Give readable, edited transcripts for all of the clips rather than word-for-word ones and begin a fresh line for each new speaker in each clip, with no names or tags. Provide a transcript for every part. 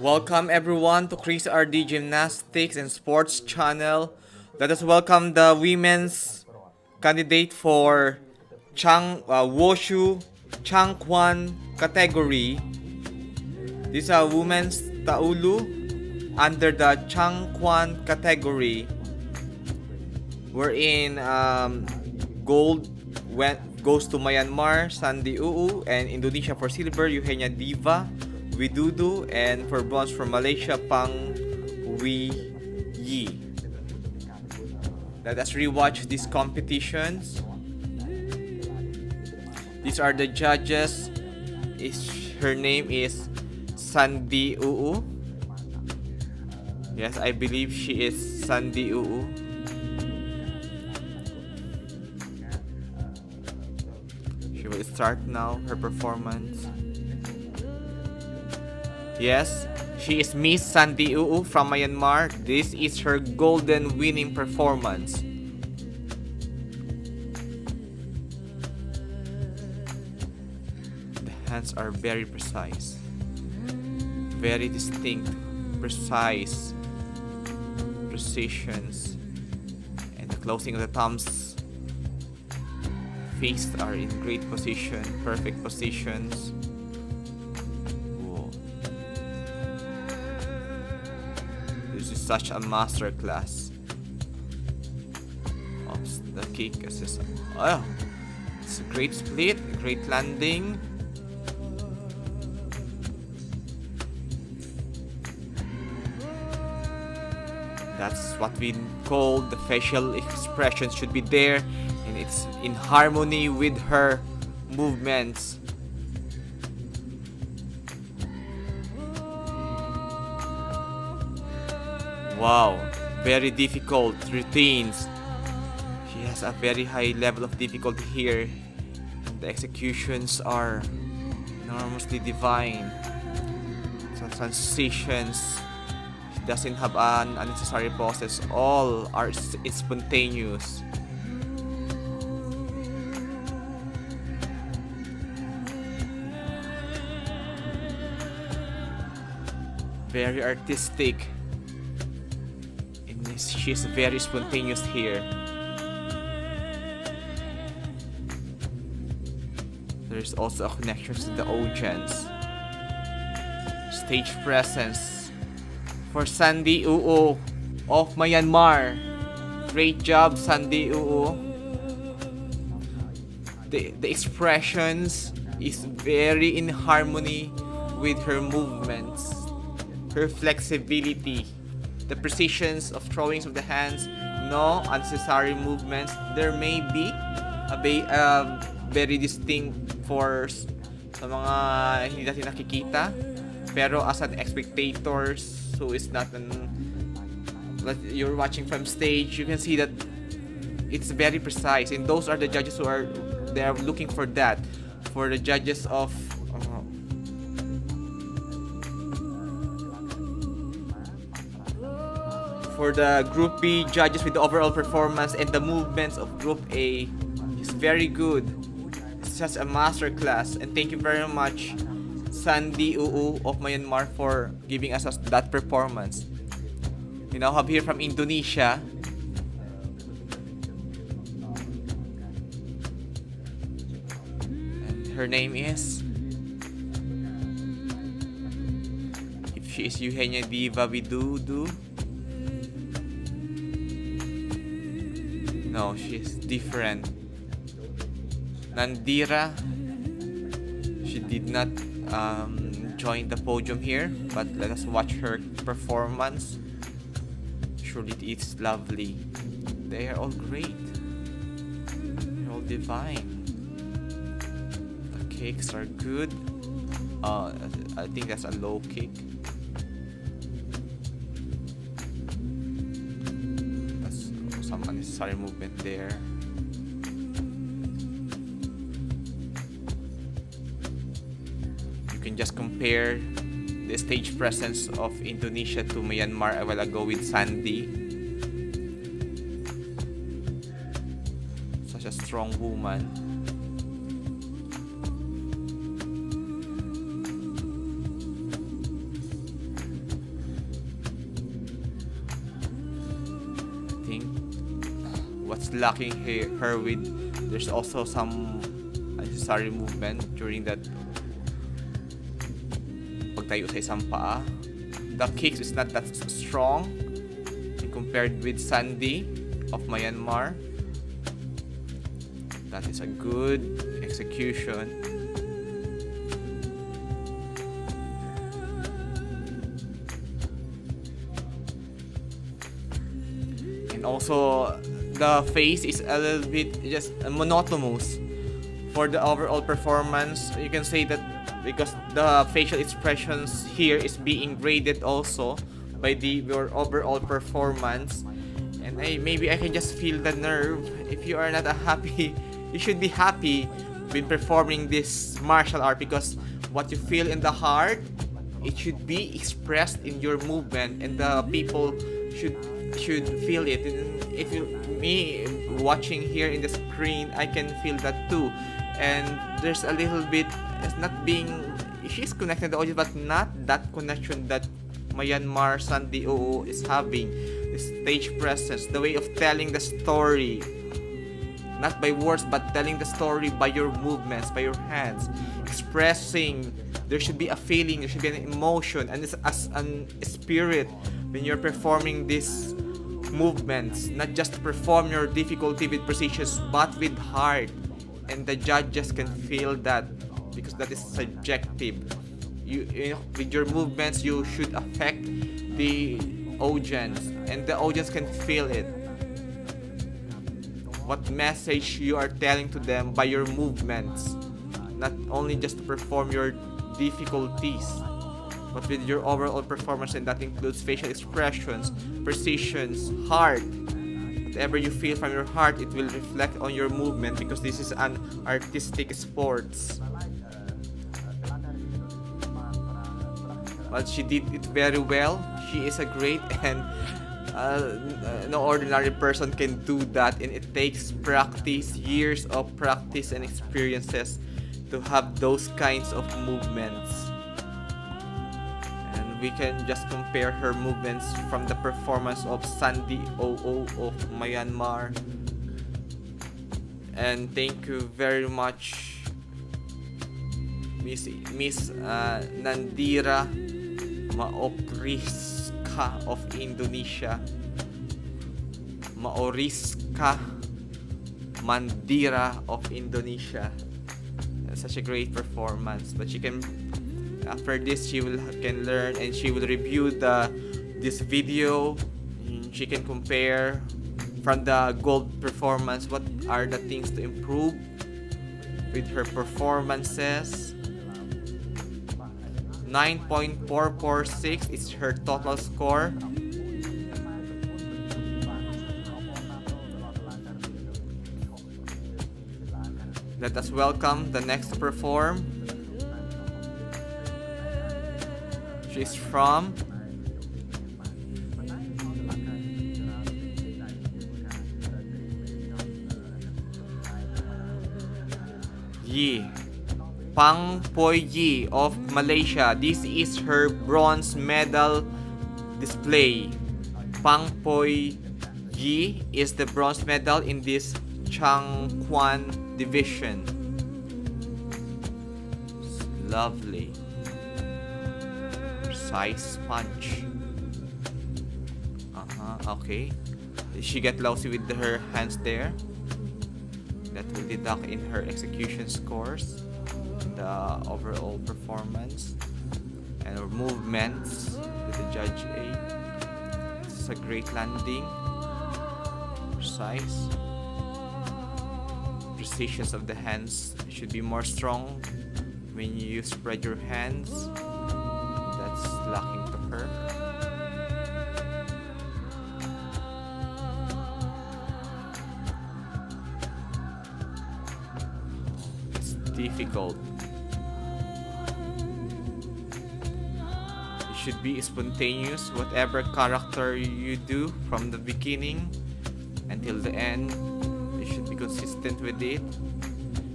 Welcome everyone to Chris RD Gymnastics and Sports channel. Let us welcome the women's candidate for WUSHU Changquan category. This is a women's taulu under the Changquan category. Wherein gold goes to Myanmar, Sandy Uu, and Indonesia for silver, Eugenia Diva, Widudu, and for bronze from Malaysia, Pang Wee Yi. Let us rewatch these competitions. These are the judges. Her name is Sandy Uu. Yes, I believe she is Sandy Uu. She will start now her performance. Yes, she is Miss Sandy Uu from Myanmar. This is her golden winning performance. The hands are very precise, very distinct, precise precisions, and the closing of the thumbs face are in great position, perfect positions. This is such a master class. Oops, the kick assist. Oh, it's a great split, great landing. That's what we call the facial expression should be there, and it's in harmony with her movements. Wow, very difficult routines. She has a very high level of difficulty here. The executions are enormously divine. So transitions, she doesn't have an unnecessary pauses. All are spontaneous. Very artistic. She's very spontaneous here. There's also a connection to the audience. Stage presence for Sandy Uu of Myanmar. Great job, Sandy Uu. The expressions is very in harmony with her movements, her flexibility, the precisions of throwings of the hands, no unnecessary movements. There may be a very distinct force sa mga hindi natin nakikita, pero as an spectator who is not you're watching from stage, you can see that it's very precise, and those are the judges who are looking for that. For the judges of for the Group B judges with the overall performance and the movements of Group A is very good. It's just a master class, and thank you very much, Sandy Uu of Myanmar, for giving us that performance. We now have here from Indonesia. And her name is, if she is Eugenia Diva Widudu. No, she's different. Nandira. She did not join the podium here, but let us watch her performance. Surely it's lovely. They are all great. They're all divine. The kicks are good. I think that's a low kick. Some unnecessary movement there. You can just compare the stage presence of Indonesia to Myanmar a while ago with Sandy. Such a strong woman. what's lacking her with, there's also some unnecessary movement during that pagtayo sa isang paa. The kicks is not that strong compared with Sandy of Myanmar. That is a good execution. And also the face is a little bit just monotonous for the overall performance. You can say that because the facial expressions here is being graded also by your overall performance. And maybe I can just feel the nerve. If you are not happy, you should be happy with performing this martial art, because what you feel in the heart, it should be expressed in your movement, and the people should feel it. If me watching here in the screen, I can feel that too. And there's a little bit, it's not being, she's connected to the audience, but not that connection that Myanmar Sandy Oo is having. The stage presence, the way of telling the story, not by words but telling the story by your movements, by your hands, expressing. There should be a feeling, there should be an emotion, and it's as an spirit when you're performing these movements, not just to perform your difficulty with precision but with heart. And the judges can feel that, because that is subjective. You know, with your movements you should affect the audience, and the audience can feel it, what message you are telling to them by your movements, not only just to perform your difficulties, but with your overall performance, and that includes facial expressions, precisions, heart. Whatever you feel from your heart, it will reflect on your movement, because this is an artistic sports. But she did it very well. She is a great, and no ordinary person can do that, and it takes practice, years of practice and experiences to have those kinds of movements. And we can just compare her movements from the performance of Sandy Oo of Myanmar. And thank you very much, Miss Nandira Maoriska of Indonesia. Maoriska Mandira of Indonesia. Such a great performance. But she can, after this, she can learn, and she will review this video. She can compare from the gold performance what are the things to improve with her performances. 9.446 is her total score. Let us welcome the next to perform. She's from Yi Pang Poi Yi of Malaysia. This is her bronze medal display. Pang Poi Yi is the bronze medal in this Changquan division. Lovely. Precise punch. Okay. Did she get lousy with her hands there? That will deduct in her execution scores, the overall performance, and her movements with the judge aid. This is a great landing. Precise. Precisions of the hands should be more strong when you spread your hands. That's lacking to her. It's difficult. It should be spontaneous, whatever character you do from the beginning until the end. You should be consistent with it.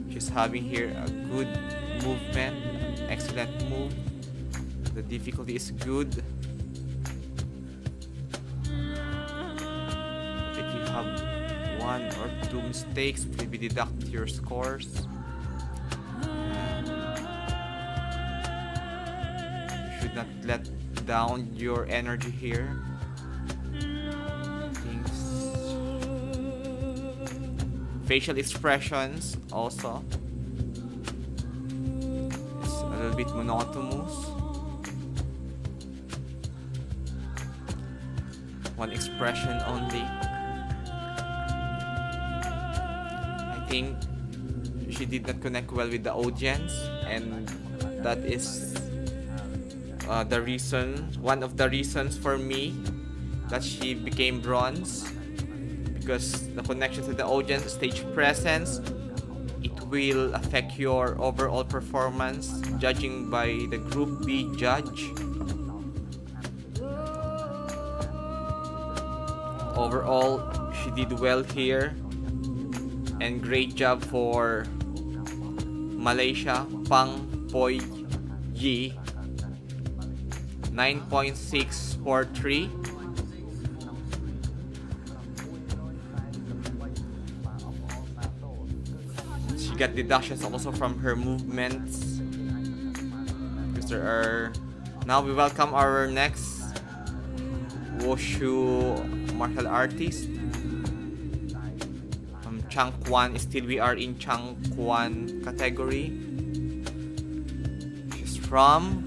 She's having here a good movement, excellent move. The difficulty is good. If you have one or two mistakes, maybe deduct your scores. You should not let down your energy here. Things. Facial expressions also. It's a little bit monotonous. One expression only. I think she did not connect well with the audience, and that is the reason, one of the reasons for me that she became bronze, because the connection to the audience, stage presence, it will affect your overall performance, judging by the Group B judge. Overall, she did well here, and great job for Malaysia, Pang Poi Yi. 9.643. She got deductions also from her movements, because there are. Now we welcome our next WUSHU martial artist. Changquan. Still we are in Changquan category. She's from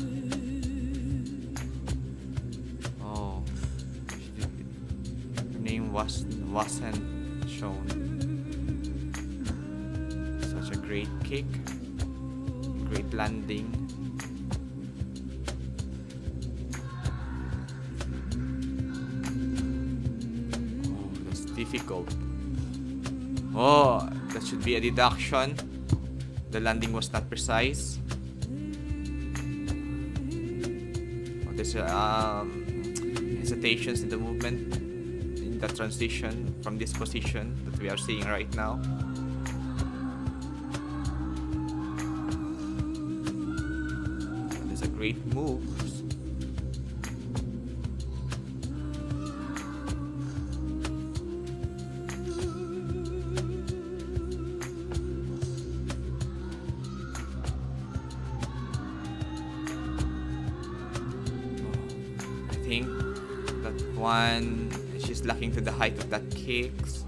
her name wasn't shown. Such a great kick, great landing. That's difficult. Oh, that should be a deduction. The landing was not precise. Oh, there's hesitations in the movement, in the transition from this position that we are seeing right now. There's a great move. I think that one, she's lacking to the height of that kicks.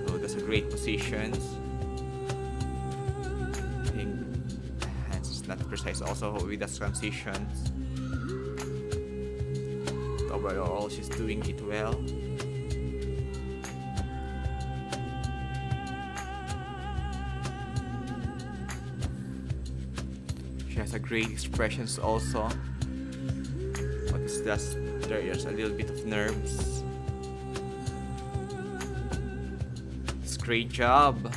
Oh, that's a great position. I think hands is not precise also with the transitions. But overall, she's doing it well. She has a great expressions also, but it's just there's a little bit of nerves. It's great job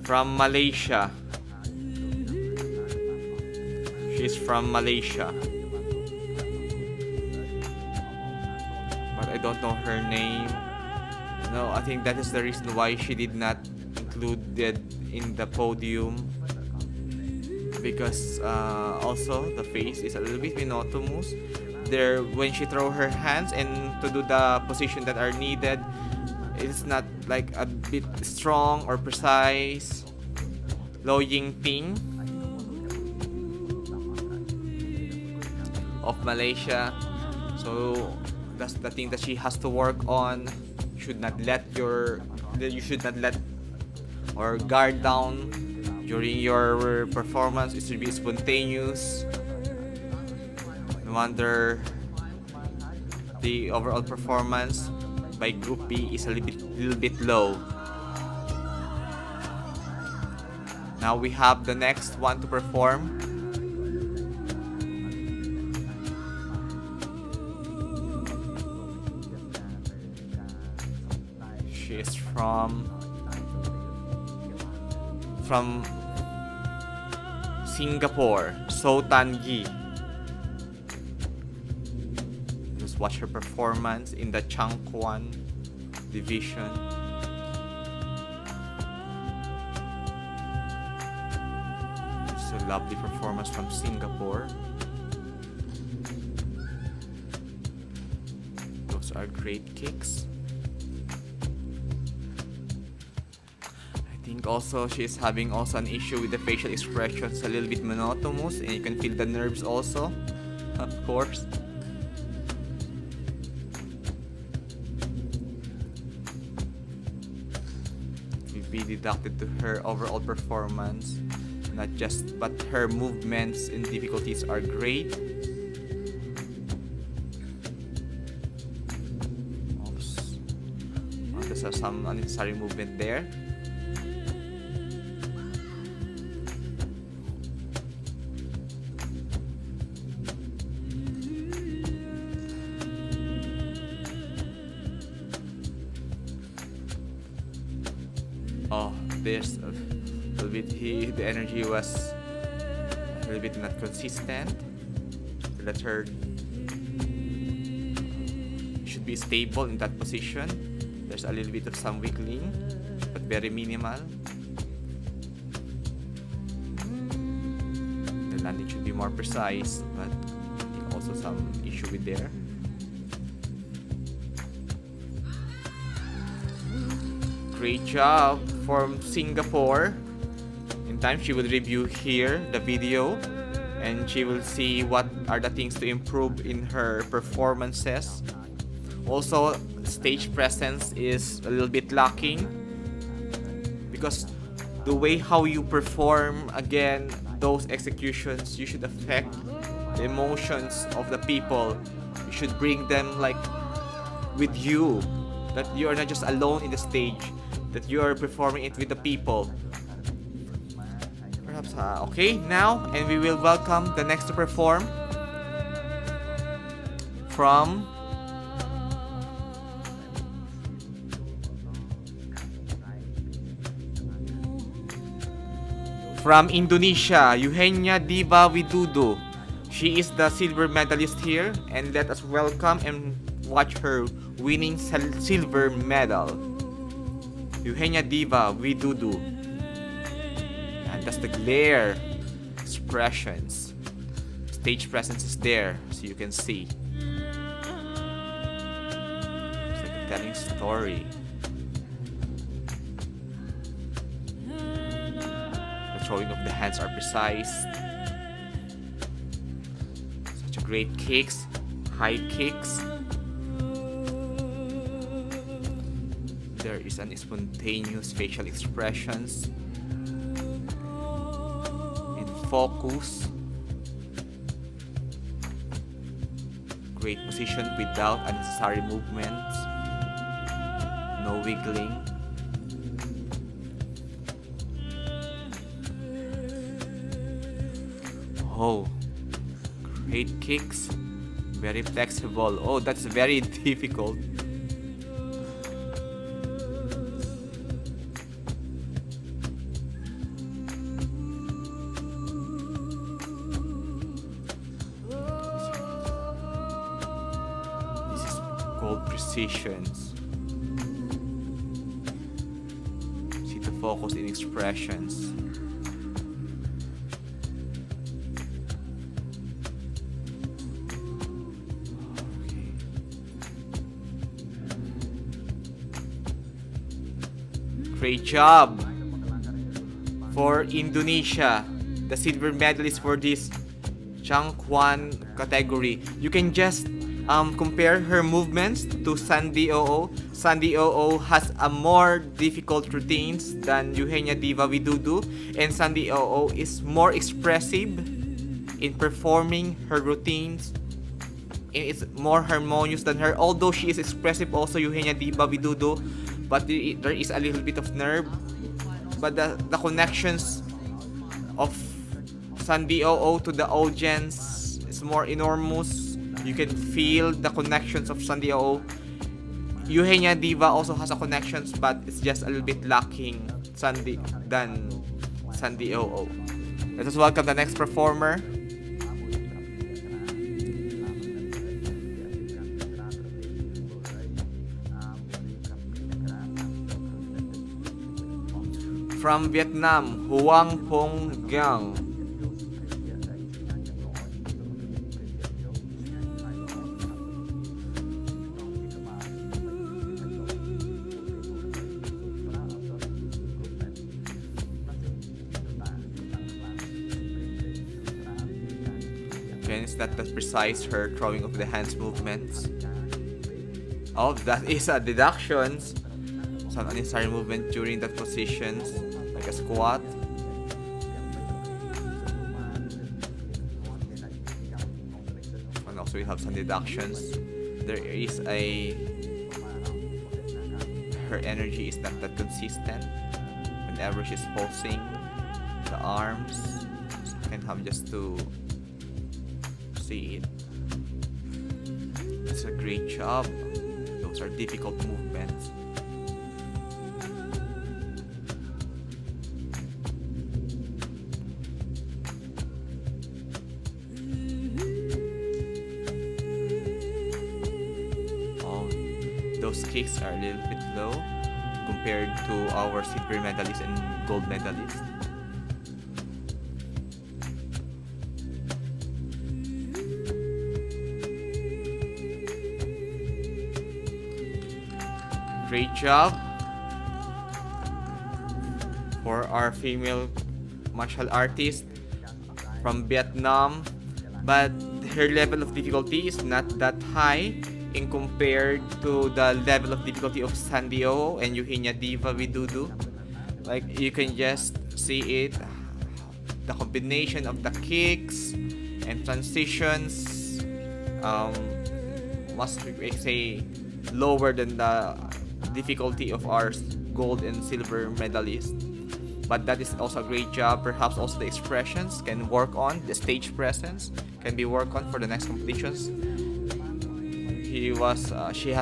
from Malaysia. She's from Malaysia, but I don't know her name. No, I think that is the reason why she did not include it in the podium. Because also the face is a little bit monotonous there when she throw her hands and to do the position that are needed. It's not like a bit strong or precise. Low Ying Ping of Malaysia, so that's the thing that she has to work on. You should not let or guard down during your performance. It should be spontaneous. No wonder the overall performance by Group B is a little bit low. Now we have the next one to perform. She is from Singapore, So Tan Yi. Just watch her performance in the Changquan division. It's a lovely performance from Singapore. Those are great kicks. I think also she's having also an issue with the facial expressions, a little bit monotonous, and you can feel the nerves also, of course. Be deducted to her overall performance, not just but her movements and difficulties are great. Oops. Oh, there's some unnecessary movement there. Oh, there's a little bit the energy was a little bit not consistent. Let her should be stable in that position. There's a little bit of some wiggling, but very minimal. The landing should be more precise, but I think also some issue with there. Great job from Singapore. In time she will review here the video and she will see what are the things to improve in her performances. Also, stage presence is a little bit lacking because the way how you perform, again, those executions, you should affect the emotions of the people. You should bring them like with you, that you are not just alone in the stage, that you are performing it with the people. Perhaps, okay, now, and we will welcome the next to perform from Indonesia, Eugenia Diva Widodo. She is the silver medalist here, and let us welcome and watch her winning silver medal. Eugenia Diva Widodo. And that's the glare expressions. Stage presence is there, so you can see. It's like a telling story. The throwing of the hands are precise. Such a great kicks, high kicks. There is an spontaneous facial expressions in focus. Great position without unnecessary movements. No wiggling. Oh, great kicks. Very flexible. Oh, that's very difficult. Precisions. See the focus in expressions. Okay. Great job for Indonesia, the silver medalist for this Changquan category. You can just compare her movements to Sandy Oo. Sandy Oo has a more difficult routines than Eugenia Diva Widodo, and Sandy Oo is more expressive in performing her routines, and it's more harmonious than her. Although she is expressive also, Eugenia Diva Widodo, but there is a little bit of nerve. But the connections of Sandy Oo to the audience is more enormous. You can feel the connections of Sandy Oo. Eugenia Diva also has a connections, but it's just a little bit lacking than Sandy Oo. Let us welcome the next performer. From Vietnam, Hoang Phong Giang. Again, it's not that precise, her throwing of the hands movements. Oh, that is a deductions. Some unnecessary movement during that positions, like a squat. And also we have some deductions. There is her energy is not that consistent whenever she's pulsing the arms. So you can have just to see it. It's a great job. Those are difficult movements. Those kicks are a little bit low compared to our silver medalists and gold medalists. Great job for our female martial artist from Vietnam, but her level of difficulty is not that high in compared to the level of difficulty of Sandio and Eugenia Diva Widudu. Like, you can just see it, the combination of the kicks and transitions must be, say, lower than the difficulty of our gold and silver medalists. But that is also a great job. Perhaps also the expressions can work on, the stage presence can be worked on for the next competitions. She has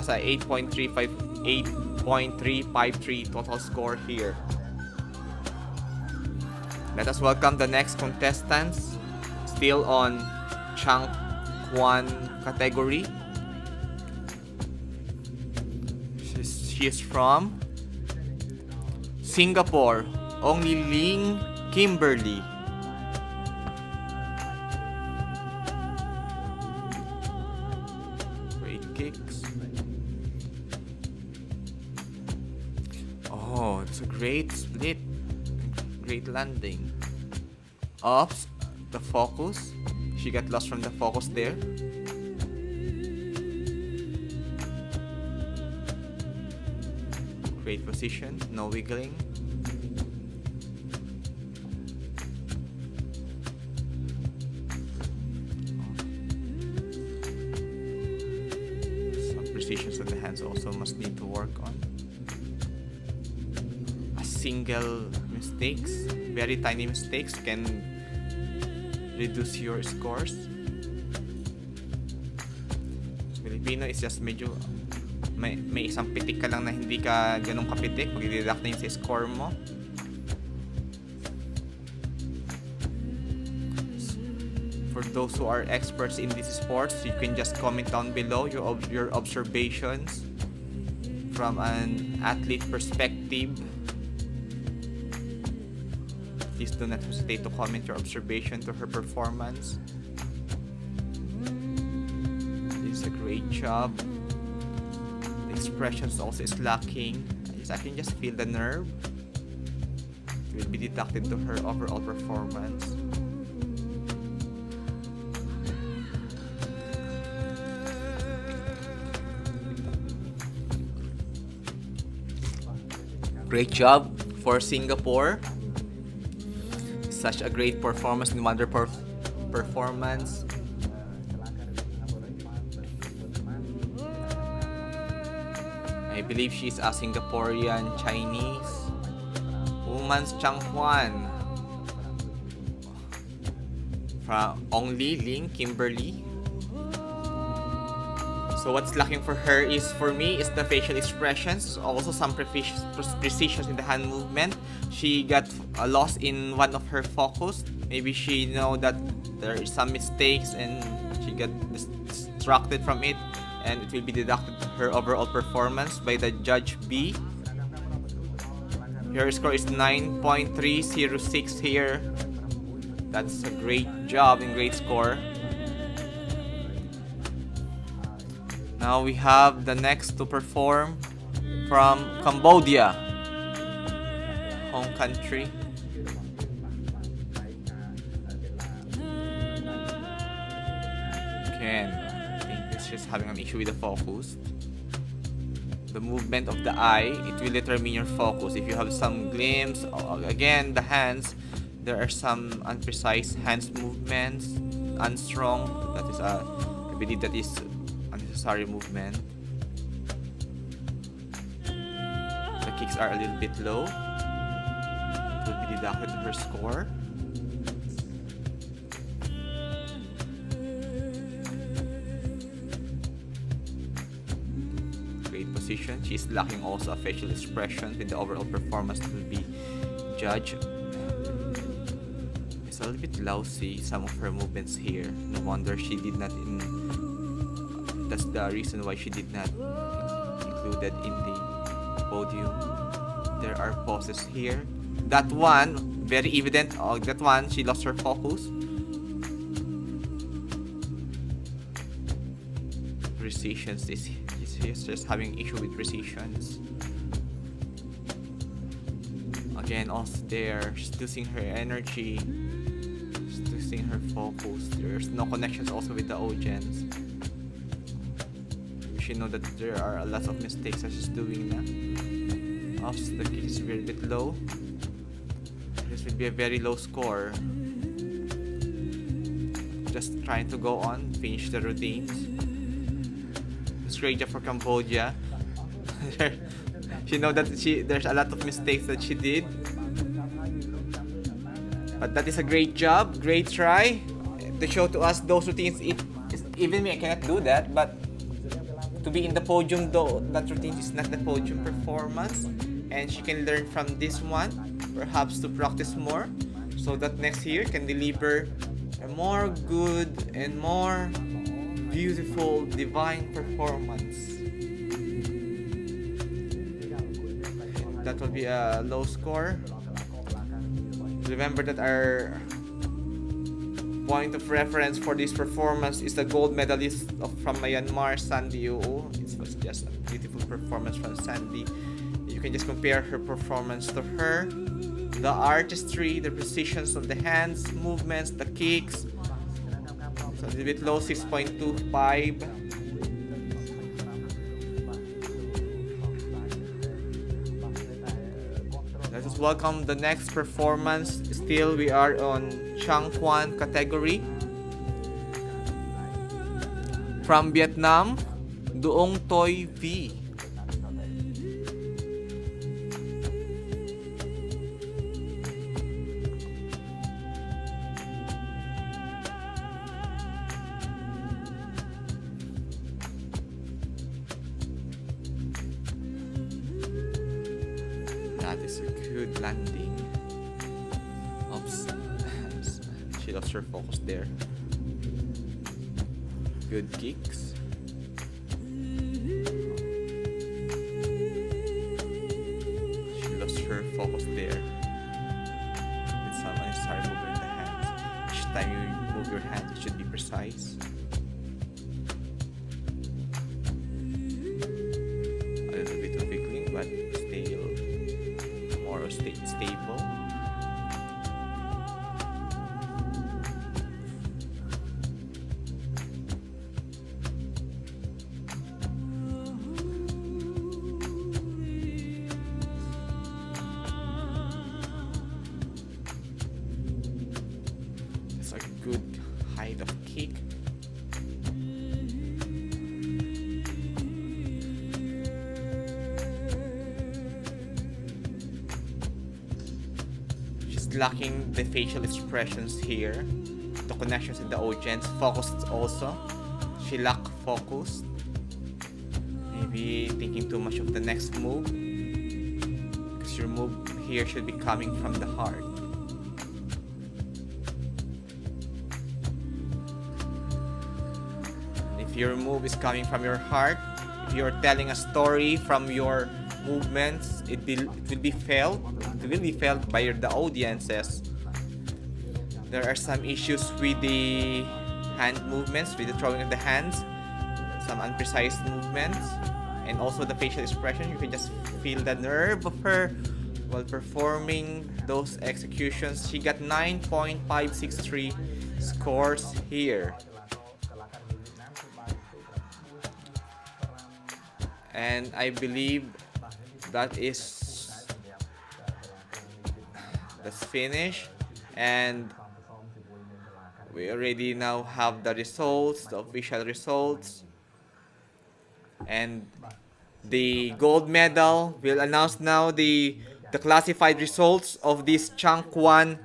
a 8.353 total score here. Let us welcome the next contestants, still on Changquan category. She is from Singapore, Only Ling Kimberly. Kicks. Oh, it's a great split. Great landing. Ops, the focus. She got lost from the focus there. Great position, no wiggling. Precisions of the hands also must need to work on. A single mistakes, very tiny mistakes can reduce your scores. Filipino is just medyo may isang pitik ka lang na hindi ka ganun kapitik, mag-deduct na yun sa score mo. For those who are experts in these sports, you can just comment down below your observations from an athlete perspective. Please do not hesitate to comment your observation to her performance. This is a great job. The expressions also is lacking. I can just feel the nerve. It will be deducted to her overall performance. Great job for Singapore. Such a great performance in wonder performance. I believe she's a Singaporean Chinese. Women's Changquan. From Only Ling Kimberly. So what's lacking for her is, for me, is the facial expressions, also some precisions in the hand movement. She got lost in one of her focus. Maybe she know that there is some mistakes and she got distracted from it, and it will be deducted to her overall performance by the judge B. Her score is 9.306 here. That's a great job and great score. Now we have the next to perform from Cambodia, home country. Again, I think it's just having an issue with the focus. The movement of the eye, it will determine your focus. If you have some glimpse, again, the hands, there are some unprecise hands movements, unstrong. That is I believe that is unnecessary movement. The kicks are a little bit low. It will be deducted to her score. Position. She is lacking also a facial expression, with the overall performance will be judged. It's a little bit lousy, some of her movements here. No wonder she did not that's the reason why she did not included in the podium. There are poses here. That one, very evident. That one, she lost her focus. Precisions, she's just having issue with precisions. Again, also there, she's losing her energy, she's losing her focus. There's no connections also with the audience. We should know that there are a lot of mistakes that she's doing now. Also, the kick is very bit low. This will be a very low score. Just trying to go on, finish the routines. Great job for Cambodia. She know that there's a lot of mistakes that she did, but that is a great job, great try to show to us those routines. Even me, I cannot do that, but to be in the podium, though, that routine is not the podium performance, and she can learn from this one, perhaps to practice more, so that next year can deliver a more good and more beautiful, divine performance. That will be a low score. Remember that our point of reference for this performance is the gold medalist from Myanmar, Sandy Oo. It was just a beautiful performance from Sandy. You can just compare her performance to her. The artistry, the precisions of the hands, movements, the kicks. So a little bit low, 6.25. Let us welcome the next performance. Still, we are on Changquan category. From Vietnam, Duong Toi V. That is a good landing. Oops. She lost her focus there. Good kicks. She lost her focus there. With some unnecessary movement in the hands. Each time you move your hands, it should be precise. A little bit of wiggling, but still more stable. It's a good height of kick. She's lacking the facial expressions here, the connections with the audience, focus also. She lacked focus. Maybe thinking too much of the next move, because your move here should be coming from the heart. If your move is coming from your heart, if you're telling a story from your movements, it will be felt. It will be felt by the audiences. There are some issues with the hand movements, with the throwing of the hands, some unprecise movements, and also the facial expression. You can just feel the nerve of her while performing those executions. She got 9.563 scores here. And I believe that is that's finished, and we already now have the results, the official results. And the gold medal will announce now the classified results of this Changquan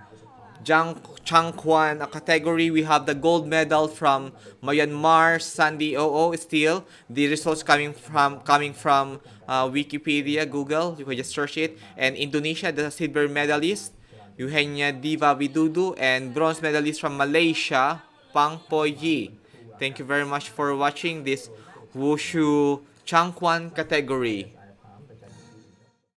category. We have the gold medal from Myanmar, Sandy Oo. Still, the results coming from Wikipedia, Google. You can just search it. And Indonesia, the silver medalist, Eugenia Diva Widudu, and bronze medalist from Malaysia, Pang Po Yi. Thank you very much for watching this Wushu Changquan category.